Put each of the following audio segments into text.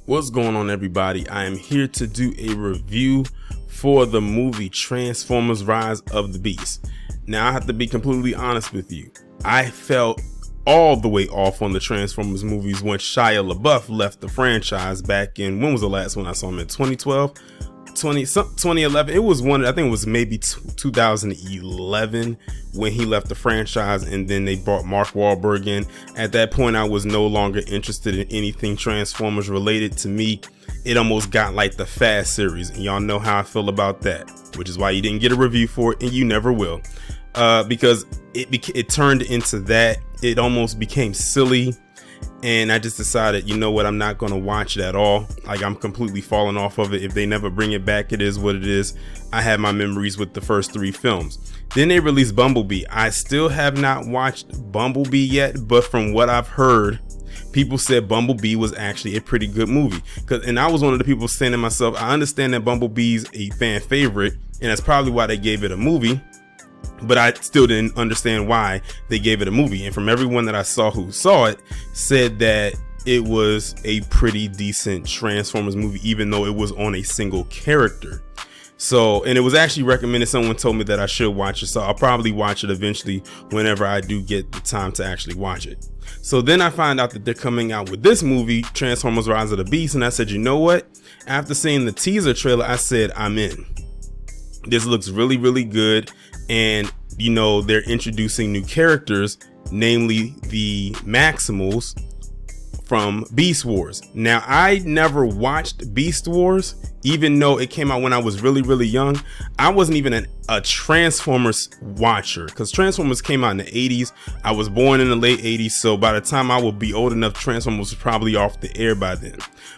What's going on, everybody? I am here to do a review for the movie Transformers Rise of the Beast. Now, I have to be completely honest with you. I felt all the way off on the Transformers movies when Shia LaBeouf left the franchise back in, when was the last one I saw him in? 2012? 2011. It was one, I think it was maybe 2011 when he left the franchise, and then they brought Mark Wahlberg in. At that point, I was no longer interested in anything Transformers related. To me, it almost got like the Fast series, and y'all know how I feel about that, which is why you didn't get a review for it, and you never will, because it turned into that. It almost became silly. And I just decided, you know what, I'm not going to watch it at all. Like, I'm completely falling off of it. If they never bring it back, it is what it is. I have my memories with the first three films. Then they released Bumblebee. I still have not watched Bumblebee yet, but from what I've heard, people said Bumblebee was actually a pretty good movie. And I was one of the people saying to myself, I understand that Bumblebee's a fan favorite, and that's probably why they gave it a movie. But I still didn't understand why they gave it a movie. And from everyone that I saw who saw it, said that it was a pretty decent Transformers movie, even though it was on a single character. So, and it was actually recommended. Someone told me that I should watch it. So I'll probably watch it eventually whenever I do get the time to actually watch it. So then I find out that they're coming out with this movie, Transformers Rise of the Beast. And I said, you know what? After seeing the teaser trailer, I said, I'm in. This looks really, really good. And, you know, they're introducing new characters, namely the Maximals from Beast Wars. Now, I never watched Beast Wars, even though it came out when I was really, really young. I wasn't even a Transformers watcher, because Transformers came out in the 80s. I was born in the late 80s, so by the time I would be old enough, Transformers was probably off the air by then.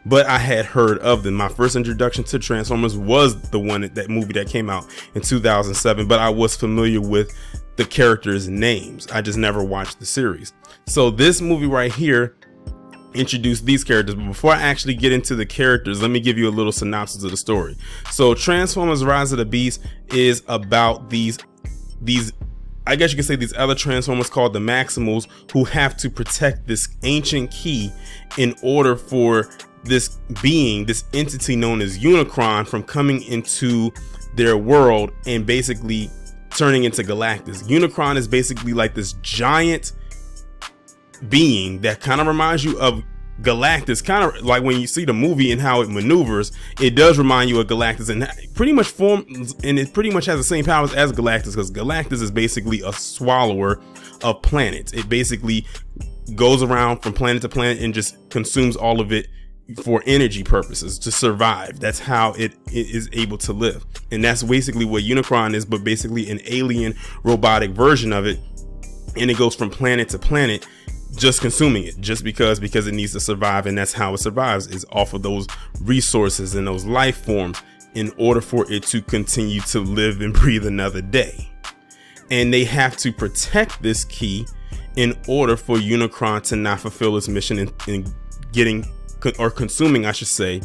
But I had heard of them. My first introduction to Transformers was that movie that came out in 2007, but I was familiar with the characters' names. I just never watched the series. So this movie right here introduce these characters. But before I actually get into the characters, let me give you a little synopsis of the story. So Transformers Rise of the Beast is about these I guess you could say these other Transformers called the Maximals, who have to protect this ancient key in order for this being, this entity known as Unicron, from coming into their world and basically turning into Galactus. Unicron is basically like this giant being that kind of reminds you of Galactus, kind of like when you see the movie and how it maneuvers. It does remind you of Galactus, and it pretty much has the same powers as Galactus, because Galactus is basically a swallower of planets. It basically goes around from planet to planet and just consumes all of it for energy purposes to survive. That's how it is able to live, and that's basically what Unicron is, but basically an alien robotic version of it. And it goes from planet to planet, just consuming it, just because it needs to survive. And that's how it survives, is off of those resources and those life forms, in order for it to continue to live and breathe another day. And they have to protect this key in order for Unicron to not fulfill its mission in getting, or consuming, I should say,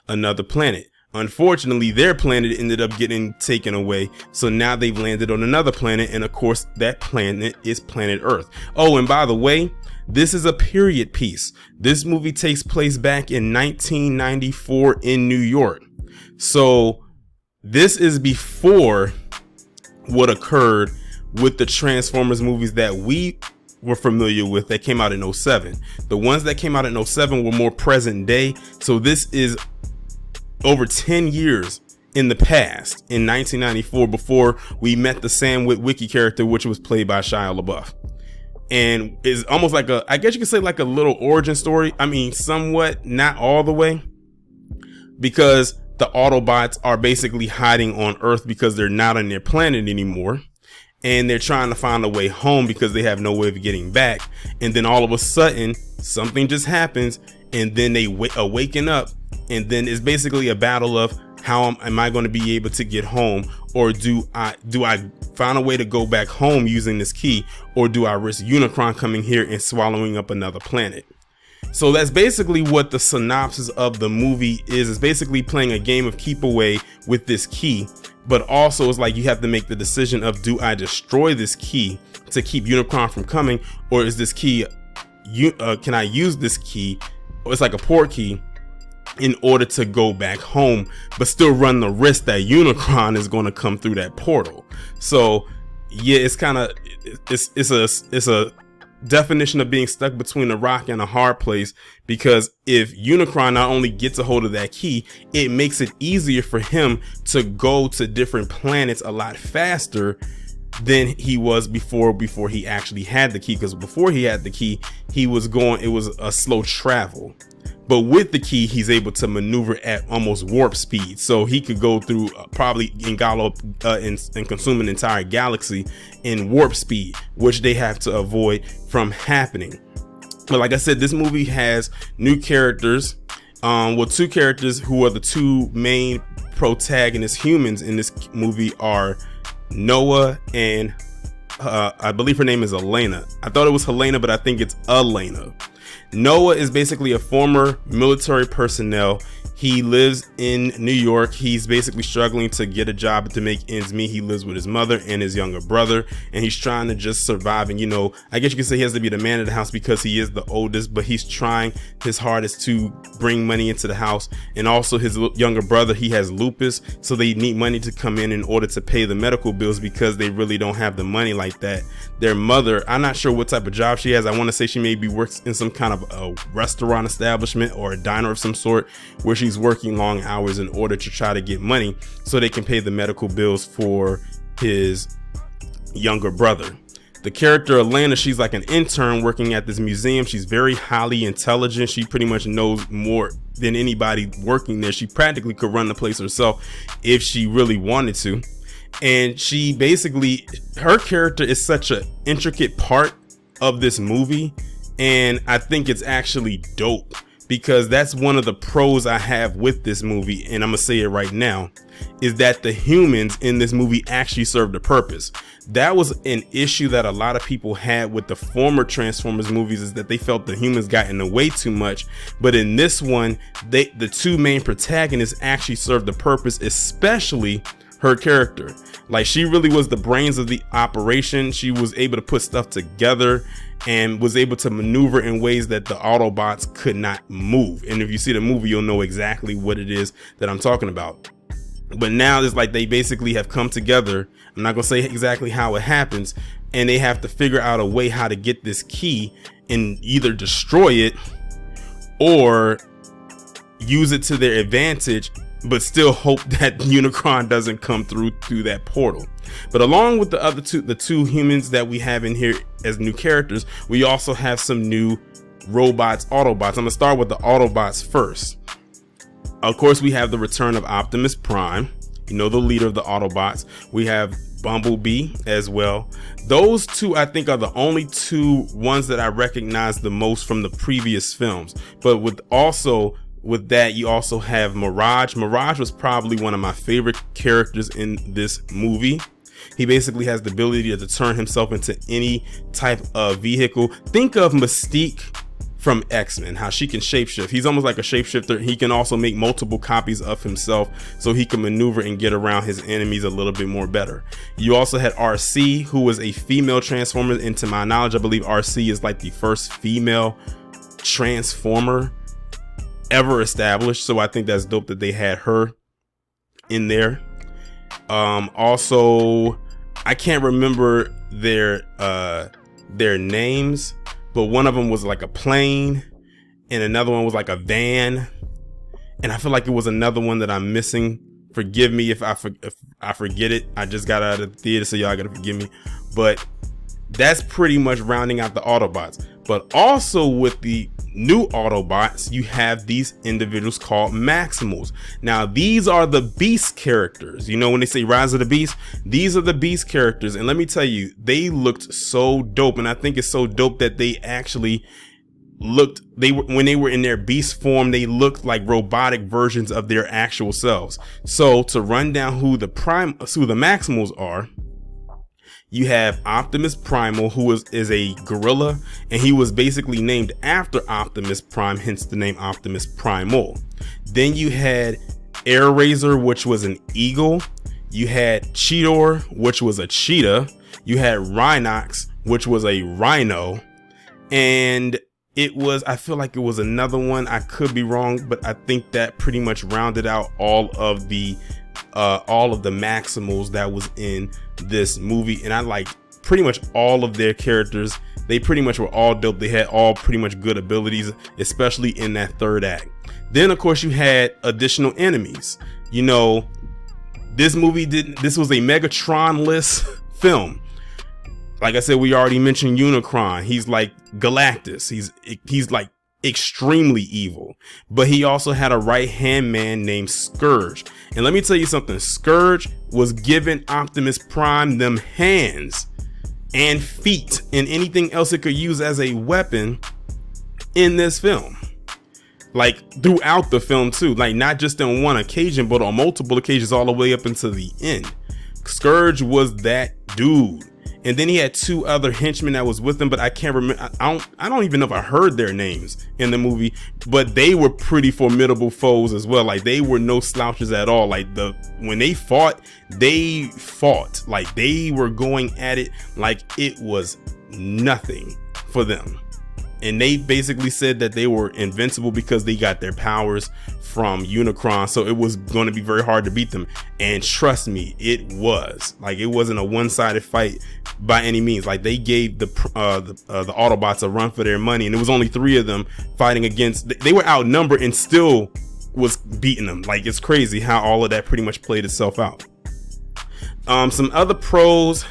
another planet. Unfortunately, their planet ended up getting taken away, so now they've landed on another planet, and of course that planet is planet Earth. Oh, and by the way, this is a period piece. This movie takes place back in 1994 in New York. So this is before what occurred with the Transformers movies that we were familiar with that came out in 07. The ones that came out in 07 were more present day. So this is over 10 years in the past, in 1994, before we met the Sam Witwicky character, which was played by Shia LaBeouf. And is almost like I guess you could say like a little origin story. I mean, somewhat, not all the way, because the Autobots are basically hiding on Earth because they're not on their planet anymore. And they're trying to find a way home because they have no way of getting back. And then all of a sudden, something just happens, and then they awaken up. And then it's basically a battle of, how am I going to be able to get home? Or do I find a way to go back home using this key? Or do I risk Unicron coming here and swallowing up another planet? So that's basically what the synopsis of the movie is. It's basically playing a game of keep away with this key. But also it's like you have to make the decision of, do I destroy this key to keep Unicron from coming? Or is this key, can I use this key? It's like a port key in order to go back home, but still run the risk that Unicron is going to come through that portal. So yeah, it's kind of, it's a definition of being stuck between a rock and a hard place, because if Unicron not only gets a hold of that key, it makes it easier for him to go to different planets a lot faster than he was before he actually had the key. Because before he had the key, it was a slow travel. But with the key, he's able to maneuver at almost warp speed. So he could go through probably engallop and consume an entire galaxy in warp speed, which they have to avoid from happening. But like I said, this movie has new characters. Two characters who are the two main protagonist humans in this movie are Noah and I believe her name is Elena. I thought it was Helena, but I think it's Elena. Noah is basically a former military personnel. He lives in New York. He's basically struggling to get a job to make ends meet. He lives with his mother and his younger brother, and he's trying to just survive. And, you know, I guess you could say he has to be the man of the house because he is the oldest, but he's trying his hardest to bring money into the house. And also his younger brother, he has lupus, so they need money to come in order to pay the medical bills because they really don't have the money like that. Their mother, I'm not sure what type of job she has. I want to say she maybe works in some kind of a restaurant establishment or a diner of some sort, where she's working long hours in order to try to get money so they can pay the medical bills for his younger brother. The character Elena, she's like an intern working at this museum. She's very highly intelligent. She pretty much knows more than anybody working there. She practically could run the place herself if she really wanted to. And she basically, her character is such an intricate part of this movie, and I think it's actually dope, because that's one of the pros I have with this movie, and I'm gonna say it right now, is that the humans in this movie actually served a purpose. That was an issue that a lot of people had with the former Transformers movies, is that they felt the humans got in the way too much. But in this one, the two main protagonists actually served the purpose, especially her character. Like, she really was the brains of the operation. She was able to put stuff together and was able to maneuver in ways that the Autobots could not move. And if you see the movie, you'll know exactly what it is that I'm talking about. But now it's like they basically have come together. I'm not gonna say exactly how it happens, and they have to figure out a way how to get this key and either destroy it or use it to their advantage, but still hope that Unicron doesn't come through that portal. But along with the two humans that we have in here as new characters, we also have some new robots, Autobots. I'm gonna start with the Autobots first. Of course, we have the return of Optimus Prime, you know, the leader of the Autobots. We have Bumblebee as well. Those two, I think, are the only two ones that I recognize the most from the previous films. But with that, you also have Mirage. Mirage was probably one of my favorite characters in this movie. He basically has the ability to turn himself into any type of vehicle. Think of Mystique from X-Men, how she can shapeshift. He's almost like a shapeshifter. He can also make multiple copies of himself, so he can maneuver and get around his enemies a little bit more better. You also had RC, who was a female Transformer. And to my knowledge, I believe RC is like the first female Transformer ever established, so I think that's dope that they had her in there. Also, I can't remember their names, but one of them was like a plane and another one was like a van, and I feel like it was another one that I'm missing. Forgive me if I forget it. I just got out of the theater, so y'all gotta forgive me. But that's pretty much rounding out the Autobots. But also with the new Autobots, you have these individuals called Maximals. Now, these are the Beast characters. You know, when they say Rise of the Beast, these are the Beast characters. And let me tell you, they looked so dope. And I think it's so dope that they actually when they were in their beast form, they looked like robotic versions of their actual selves. So to run down who the Maximals are, you have Optimus Primal, who is a gorilla, and he was basically named after Optimus Prime, hence the name Optimus Primal. Then you had Air Razor, which was an eagle. You had Cheetor, which was a cheetah. You had Rhinox, which was a rhino. And I feel like it was another one. I could be wrong, but I think that pretty much rounded out all of the Maximals that was in this movie. And I liked pretty much all of their characters. They pretty much were all dope. They had all pretty much good abilities, especially in that third act. Then of course you had additional enemies. You know, this was a Megatron-less film. Like I said, we already mentioned Unicron. He's like Galactus. He's like extremely evil, but he also had a right-hand man named Scourge. And let me tell you something, Scourge was giving Optimus Prime them hands and feet and anything else it could use as a weapon in this film. Like throughout the film too, like not just on one occasion, but on multiple occasions all the way up until the end. Scourge was that dude. And then he had two other henchmen that was with him, but I can't remember. I don't even know if I heard their names in the movie, but they were pretty formidable foes as well. Like they were no slouches at all. Like when they fought like they were going at it like it was nothing for them. And they basically said that they were invincible because they got their powers from Unicron, so it was going to be very hard to beat them. And trust me, it was. Like, it wasn't a one-sided fight by any means. Like, they gave the Autobots a run for their money, and it was only 3 of them fighting against. They were outnumbered and still was beating them. Like, it's crazy how all of that pretty much played itself out. Some other pros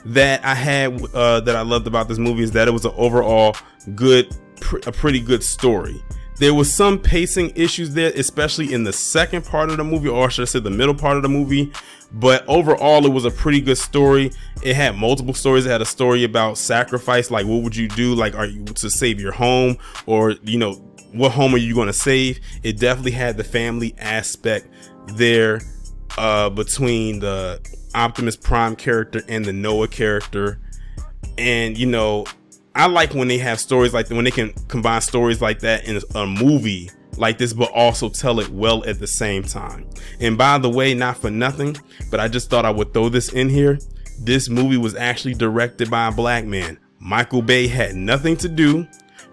that I had that I loved about this movie is that it was an overall a pretty good story. There was some pacing issues there, especially in the second part of the movie, or should I say the middle part of the movie. But overall, it was a pretty good story. It had multiple stories. It had a story about sacrifice, like what would you do, like are you to save your home, or you know, what home are you going to save? It definitely had the family aspect there between the Optimus Prime character and the Noah character. And you know, I like when they have stories like that, when they can combine stories like that in a movie like this, but also tell it well at the same time. And by the way, not for nothing, but I just thought I would throw this in here. This movie was actually directed by a black man. Michael Bay had nothing to do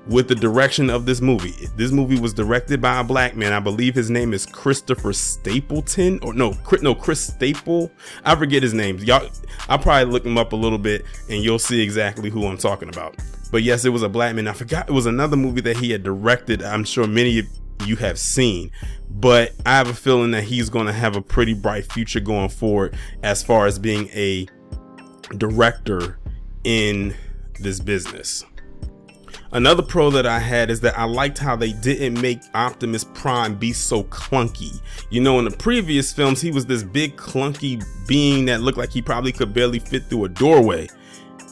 with the direction of this movie. This movie was directed by a black man. I believe his name is Christopher Stapleton, or Chris Staple. I forget his name. Y'all, I'll probably look him up a little bit and you'll see exactly who I'm talking about. But yes, it was a black man. I forgot it was another movie that he had directed. I'm sure many of you have seen, but I have a feeling that he's going to have a pretty bright future going forward as far as being a director in this business. Another pro that I had is that I liked how they didn't make Optimus Prime be so clunky. You know, in the previous films, he was this big clunky being that looked like he probably could barely fit through a doorway.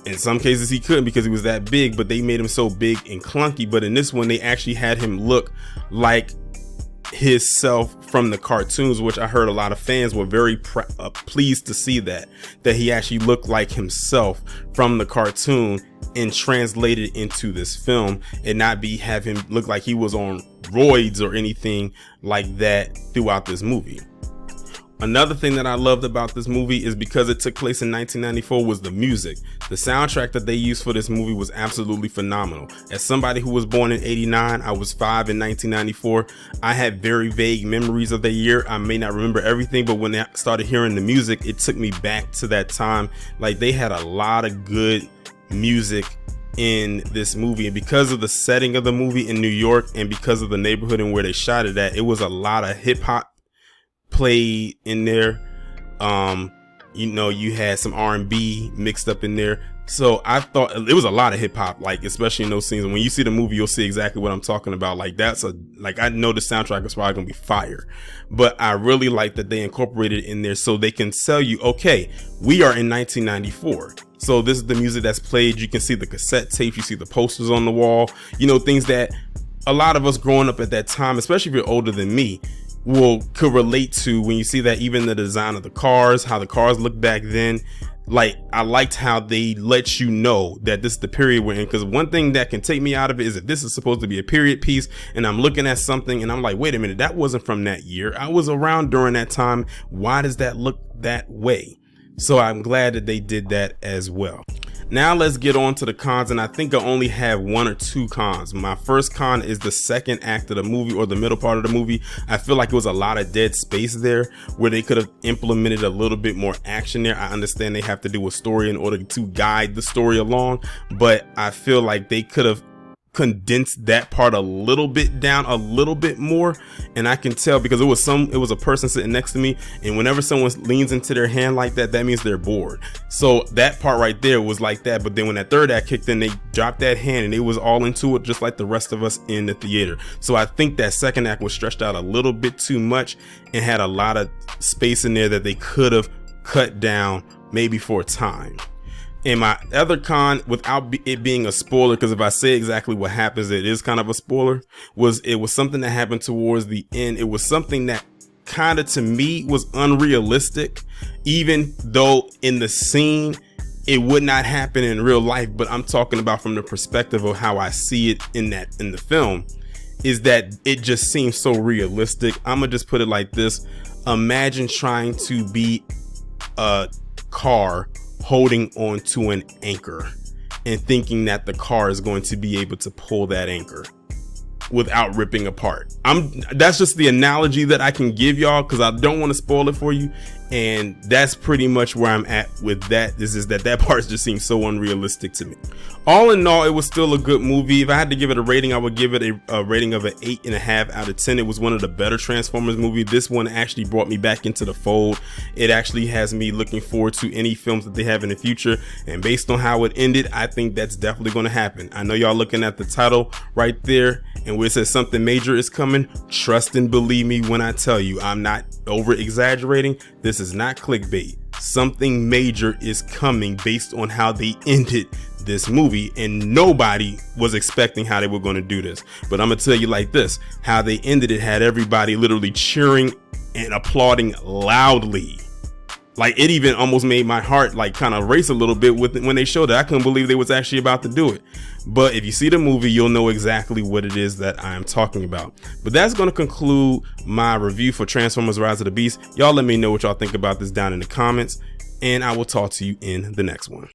In some cases he couldn't because he was that big, but they made him so big and clunky. But in this one, they actually had him look like his self from the cartoons, which I heard a lot of fans were very pleased to see that he actually looked like himself from the cartoon and translated into this film, and not have him look like he was on roids or anything like that throughout this movie. Another thing that I loved about this movie is because it took place in 1994 was the music. The soundtrack that they used for this movie was absolutely phenomenal. As somebody who was born in '89, I was 5 in 1994. I had very vague memories of the year. I may not remember everything, but when I started hearing the music, it took me back to that time. Like, they had a lot of good music in this movie, and because of the setting of the movie in New York and because of the neighborhood and where they shot it at, it was a lot of hip hop played in there. You know, you had some R&B mixed up in there, so I thought it was a lot of hip hop, like especially in those scenes. And when you see the movie, you'll see exactly what I'm talking about. Like, I know the soundtrack is probably gonna be fire, but I really like that they incorporated it in there so they can tell you, okay, we are in 1994. So this is the music that's played. You can see the cassette tapes, you see the posters on the wall, you know, things that a lot of us growing up at that time, especially if you're older than me, could relate to when you see that. Even the design of the cars, how the cars looked back then. Like, I liked how they let you know that this is the period we're in, because one thing that can take me out of it is if this is supposed to be a period piece and I'm looking at something and I'm like, wait a minute, that wasn't from that year. I was around during that time. Why does that look that way? So I'm glad that they did that as well. Now let's get on to the cons, and I think I only have one or two cons. My first con is the second act of the movie, or the middle part of the movie. I feel like it was a lot of dead space there where they could have implemented a little bit more action there. I understand they have to do a story in order to guide the story along, but I feel like they could have condensed that part a little bit down a little bit more. And I can tell because it was a person sitting next to me, and whenever someone leans into their hand like that, that means they're bored. So that part right there was like that. But then when that third act kicked in, they dropped that hand and they was all into it, just like the rest of us in the theater. So I think that second act was stretched out a little bit too much and had a lot of space in there that they could have cut down maybe for a time. And my other con, without it being a spoiler, because if I say exactly what happens, it is kind of a spoiler, it was something that happened towards the end. It was something that kind of, to me, was unrealistic, even though in the scene it would not happen in real life. But I'm talking about from the perspective of how I see it in the film, is that it just seems so realistic. I'm gonna just put it like this. Imagine trying to be a car holding on to an anchor and thinking that the car is going to be able to pull that anchor without ripping apart. That's just the analogy that I can give y'all, because I don't want to spoil it for you. And that's pretty much where I'm at with that. That part just seems so unrealistic to me. All in all, it was still a good movie. If I had to give it a rating, I would give it a rating of an 8.5 out of 10. It was one of the better Transformers movies. This one actually brought me back into the fold. It actually has me looking forward to any films that they have in the future. And based on how it ended, I think that's definitely going to happen. I know y'all looking at the title right there, and where it says something major is coming. Trust and believe me when I tell you, I'm not over exaggerating. This is not clickbait. Something major is coming based on how they ended this movie, and nobody was expecting how they were going to do this. But I'm gonna tell you like this, how they ended it had everybody literally cheering and applauding loudly. Like, it even almost made my heart like kind of race a little bit with it when they showed it. I couldn't believe they was actually about to do it. But if you see the movie, you'll know exactly what it is that I am talking about. But that's going to conclude my review for Transformers Rise of the Beast. Y'all let me know what y'all think about this down in the comments, and I will talk to you in the next one.